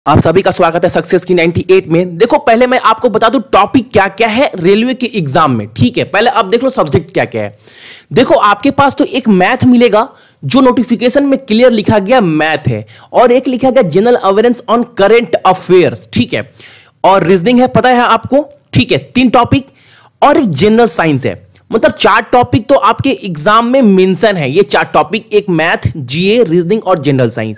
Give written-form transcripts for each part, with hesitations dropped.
आप सभी का स्वागत है सक्सेस की 98 में। देखो पहले मैं आपको बता दूं टॉपिक क्या क्या है रेलवे के एग्जाम में। ठीक है, पहले आप देख लो सब्जेक्ट क्या क्या है। देखो आपके पास तो एक मैथ मिलेगा जो नोटिफिकेशन में क्लियर लिखा गया मैथ है, और एक लिखा गया general awareness on current affairs. ठीक है, और रीजनिंग है, पता है आपको। ठीक है, 3 टॉपिक और एक जनरल साइंस है। मतलब 4 टॉपिक तो आपके एग्जाम में मेंशन है। ये 4 टॉपिक, एक मैथ, जीए, रीजनिंग और जनरल साइंस।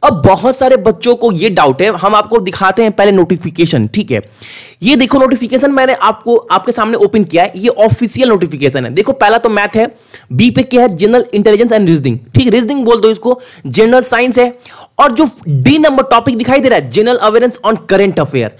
अब बहुत सारे बच्चों को ये डाउट है, हम आपको दिखाते हैं पहले नोटिफिकेशन। ठीक है, ये देखो नोटिफिकेशन मैंने आपको आपके सामने ओपन किया है। ये ऑफिशियल नोटिफिकेशन है। देखो पहला तो मैथ है, बी पे क्या है जनरल इंटेलिजेंस एंड रीजनिंग। ठीक है, रीजनिंग बोल दो इसको। जनरल साइंस है, और जो डी नंबर टॉपिक दिखाई दे रहा है general awareness on current affair.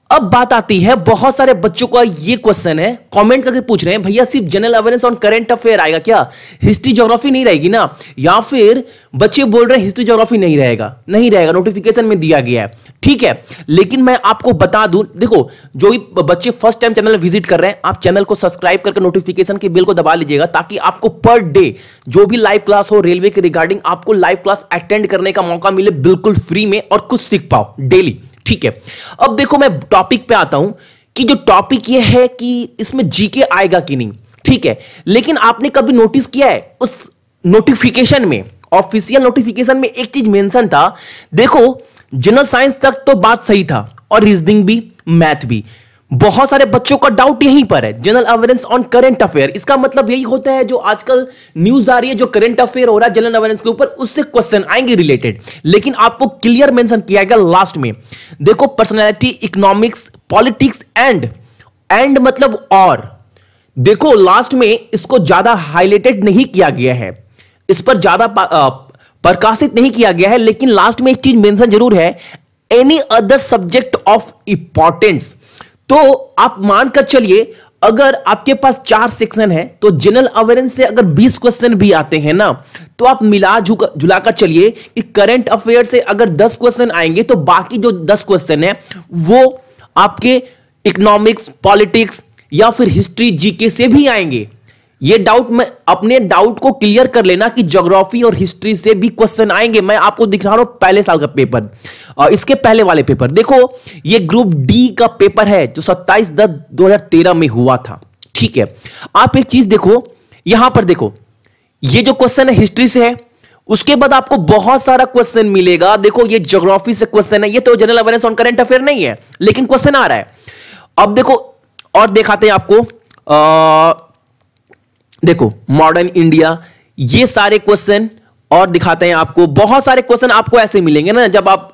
अब बात आती है, बहुत सारे बच्चों का ये क्वेश्चन है, कमेंट करके पूछ रहे हैं भैया सिर्फ general awareness on current affair आएगा क्या, हिस्ट्री ज्योग्राफी नहीं रहेगी ना? या फिर बच्चे बोल रहे हैं हिस्ट्री ज्योग्राफी नहीं रहेगा। नहीं रहेगा, नोटिफिकेशन में दिया गया है। ठीक है, लेकिन मैं आपको बता दूं, देखो जो भी बच्चे फर्स्ट टाइम चैनल विजिट कर रहे हैं, आप चैनल को सब्सक्राइब करके नोटिफिकेशन के बेल को दबा लीजिएगा, ताकि आपको पर डे जो भी लाइव क्लास हो रेलवे के रिगार्डिंग, आपको लाइव क्लास अटेंड करने का मौका मिले बिल्कुल फ्री में, और कुछ सीख पाओ डेली। ठीक है, अब देखो मैं टॉपिक पे आता हूं कि जो टॉपिक ये है कि इसमें जीके आएगा कि नहीं। ठीक है, लेकिन आपने कभी नोटिस किया है उस नोटिफिकेशन में, ऑफिशियल नोटिफिकेशन में एक चीज मेंशन था। देखो जनरल साइंस तक तो बात सही था, और रीजनिंग भी, मैथ भी। बहुत सारे बच्चों का डाउट यहीं पर है, general awareness on current affair. इसका मतलब यही होता है जो आजकल न्यूज आ रही है, जो करंट अफेयर हो रहा है जनरल अवेयरनेस के ऊपर, उससे क्वेश्चन आएंगे रिलेटेड। लेकिन आपको क्लियर मेंशन किया गया लास्ट में। देखो पर्सनालिटी, इकोनॉमिक्स, पॉलिटिक्स एंड मतलब और। देखो लास्ट में इसको ज्यादा हाईलाइटेड नहीं किया गया है, इस पर ज्यादा प्रकाशित नहीं किया गया है, लेकिन लास्ट में एक चीज मेंशन जरूर है, any other subject of importance. तो आप मानकर चलिए, अगर आपके पास 4 सेक्शन है, तो जनरल अवेयरनेस से अगर 20 क्वेश्चन भी आते हैं ना, तो आप मिला जुलाकर चलिए कि करंट अफेयर से अगर 10 क्वेश्चन आएंगे, तो बाकी जो 10 क्वेश्चन है वो आपके इकोनॉमिक्स, पॉलिटिक्स या फिर हिस्ट्री, जीके से भी आएंगे। ये डाउट में अपने डाउट को क्लियर कर लेना कि ज्योग्राफी और हिस्ट्री से भी क्वेश्चन आएंगे। मैं आपको दिखा रहा हूं पहले साल का पेपर, इसके पहले वाले पेपर। देखो ये ग्रुप डी का पेपर है जो 27/10/2013 में हुआ था। ठीक है, आप एक चीज देखो, यहां पर देखो ये जो क्वेश्चन है हिस्ट्री से है, उसके बाद आपको बहुत सारा क्वेश्चन मिलेगा। देखो ये ज्योग्राफी से क्वेश्चन है, ये तो general awareness on current affair नहीं है, लेकिन क्वेश्चन आ रहा है। अब देखो और दिखाते हैं आपको, देखो मॉडर्न इंडिया, ये सारे क्वेश्चन, और दिखाते हैं आपको बहुत सारे क्वेश्चन आपको ऐसे मिलेंगे ना। जब आप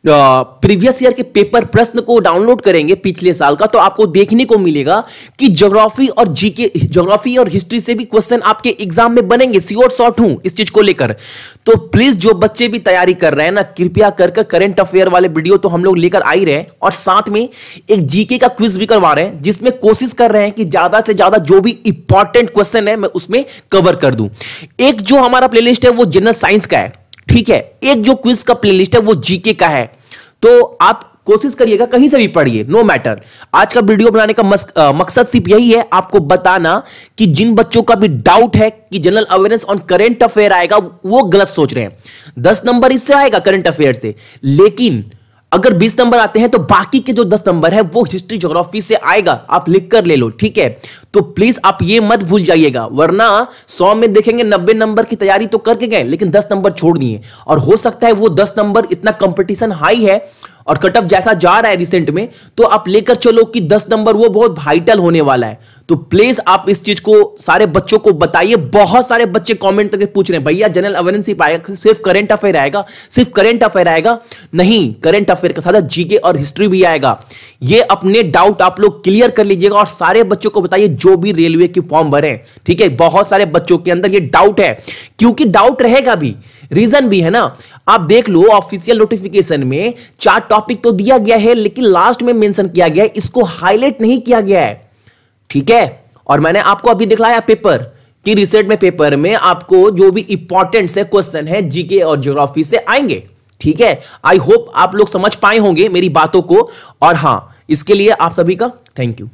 प्रीवियस ईयर के पेपर प्रश्न को डाउनलोड करेंगे पिछले साल का, तो आपको देखने को मिलेगा कि ज्योग्राफी और जीके, ज्योग्राफी और हिस्ट्री से भी क्वेश्चन आपके एग्जाम में बनेंगे। श्योर शॉर्ट हूं इस चीज को लेकर। तो प्लीज जो बच्चे भी तैयारी कर रहे हैं ना, कृपया कर करंट अफेयर वाले वीडियो तो हम लोग लेकर आ ही रहे हैं, और साथ में एक जीके का क्विज भी करवा रहे हैं, जिसमें कोशिश कर रहे हैं कि ज्यादा से ज्यादा जो भी इंपॉर्टेंट क्वेश्चन है मैं उसमें कवर कर दूं। एक जो हमारा प्लेलिस्ट है वो जनरल साइंस का है। ठीक है, एक जो क्विज का प्लेलिस्ट है वो जीके का है। तो आप कोशिश करिएगा, कहीं से भी पढ़िए, नो मैटर। आज का वीडियो बनाने का मकसद सिर्फ यही है, आपको बताना कि जिन बच्चों का भी डाउट है कि general awareness on current affair आएगा, वो गलत सोच रहे हैं। 10 नंबर इससे आएगा करंट अफेयर से, लेकिन अगर 20 नंबर आते हैं तो बाकी के जो 10 नंबर है वो हिस्ट्री ज्योग्राफी से आएगा। आप लिख कर ले लो। ठीक है, तो प्लीज आप ये मत भूल जाइएगा, वरना 100 में देखेंगे 90 नंबर की तैयारी तो करके गए, लेकिन 10 नंबर छोड़ दिए। और हो सकता है वो 10 नंबर, इतना कंपटीशन हाई है और कट ऑफ जैसा जा रहा है रिसेंट में, तो आप लेकर चलो कि 10 नंबर वो बहुत वाइटल होने वाला है। तो प्लीज आप इस चीज को सारे बच्चों को बताइए। बहुत सारे बच्चे कमेंट करके पूछ रहे हैं भैया जनरल अवेयरनेस सिर्फ आएगा, सिर्फ करंट अफेयर आएगा, सिर्फ करंट अफेयर आएगा। नहीं, करंट अफेयर के साथ जीके और हिस्ट्री भी आएगा। ये अपने डाउट आप लोग क्लियर कर लीजिएगा, और सारे बच्चों को बताइए जो भी रेलवे की फॉर्म भरे। ठीक है, बहुत सारे बच्चों के अंदर ये डाउट है, क्योंकि डाउट रहेगा भी, रीजन भी है ना। आप देख लो ऑफिशियल नोटिफिकेशन में 4 टॉपिक तो दिया गया है, लेकिन लास्ट में मेंशन किया गया है, इसको हाईलाइट नहीं किया गया है। ठीक है, और मैंने आपको अभी दिखलाया पेपर कि रिसेंट में पेपर में आपको जो भी इंपॉर्टेंट से क्वेश्चन है जीके और ज्योग्राफी से आएंगे। ठीक है, आई होप आप लोग समझ पाए होंगे मेरी बातों को, और हां, इसके लिए आप सभी का थैंक यू।